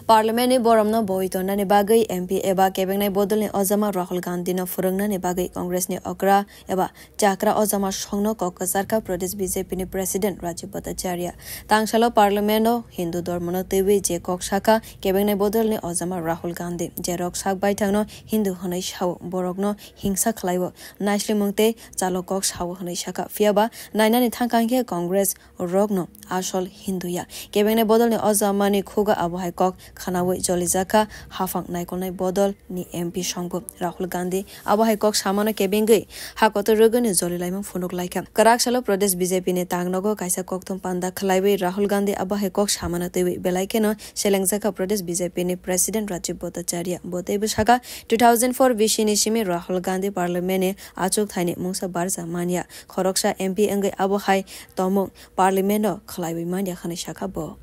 Parliament boromno boitona ne bagai MP eba kebengnai bodolni Ozama Rahul Gandhi no furungna ne bagai Congress ni okra eba chakra Ozama shongno kokasarka Pradesh BJP ni President Rajiv Bhattacharya tangshalo Parliament no Hindu dormono tewi je kokshaka kebengnai bodolni Ozama Rahul Gandhi je rok sak baithangno Hindu honai shaw borokno hingsa khlaibo naisli mungte chalo kok shaw honai shaka fiaba nainani thangkangke Congress rokno asol Hinduya kebengnai bodolni Ozama ni khuga abohai kok Khanawi Jolijaka Hafang Naikonai Bodol ni MP Shongbu Rahul Gandhi Abahai Kok Samana Kebingi Hakoto Rugani Jolilaimang Funuk Laika Karaksalo Pradesh BJP ne Tangnogo Kaisa Koktum Panda Khlaiwi Rahul Gandhi Abahai Kok Samana Tewi Belaikeno Shelengzaka Pradesh BJP ne President Rajiv Bhattacharya Botebi Shaka 2004 Vishini Shimi Rahul Gandhi Parliament ne Achuk Thaini Mungsa Barza Mania Khoroksha MP Angai Abahai Tomong Parliament no Khlaiwi Mania Khani Shaka Bo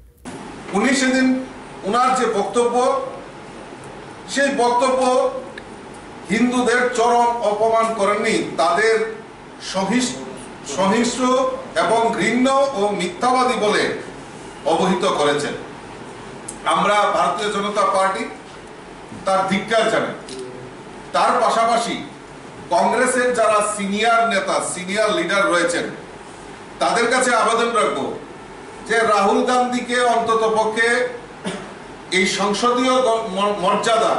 উনার যে বক্তব্য সেই বক্তব্য হিন্দুদের চরম অপমান করেননি তাদের সহিংস্র এবং ঘৃণ্য ও মিথ্যাবাদী বলে অবহিত করেছেন আমরা ভারতীয় জনতা পার্টি তার ধিক্কার জানাই তার পাশাপাশি কংগ্রেসের যারা সিনিয়র নেতা সিনিয়র লিডার রয়েছেন তাদের কাছে আবেদন রাখব যে রাহুল গান্ধীকে অন্ততপক্ষে এই সংসদীয় মর্যাদা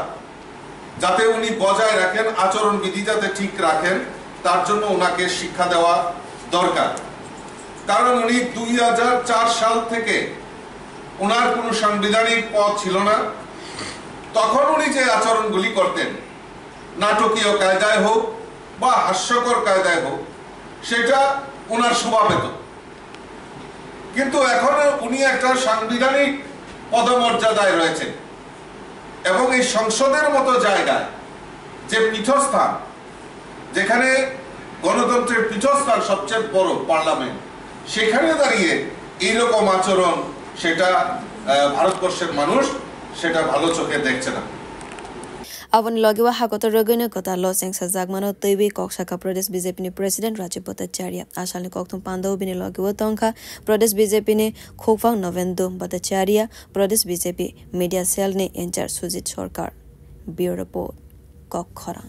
যাতে উনি বজায় রাখেন আচরণ বিধি যাতে ঠিক রাখেন তার জন্য ওনাকে শিক্ষা দেওয়া দরকার কারণ উনি 2004 সাল থেকে ওনার কোনো সাংবিধানিক পদ ছিল না তখন উনি যে আচরণগুলি করতেন নাটকীয় কায়দায় হোক বা হাস্যকর কায়দায় হোক সেটা ওনার স্বভাবেত কিন্তু এখন উনি একটা সাংবিধানিক পদমর্যাদায় রয়েছে এবং এই সংসদের মতো জায়গায় যে পীঠস্থান যেখানে গণতন্ত্রের পীঠস্থান সবচেয়ে বড় পার্লামেন্ট সেখানে দাঁড়িয়ে এই রকম আচরণ সেটা ভারতবর্ষের মানুষ সেটা ভালো চোখে দেখছে না Awan logiwa hakoto rogene kota lo sengsa jagmano tewi kokshaka Pradesh BJP ni President Rajiv Bhattacharya asalni kokthum pandau bini logiwa tongkha Pradesh BJP ni Khokphang Novendu Bhattacharya Pradesh BJP Media Cell ni in charge Sujit Sarkar Bureau Report Kokkhara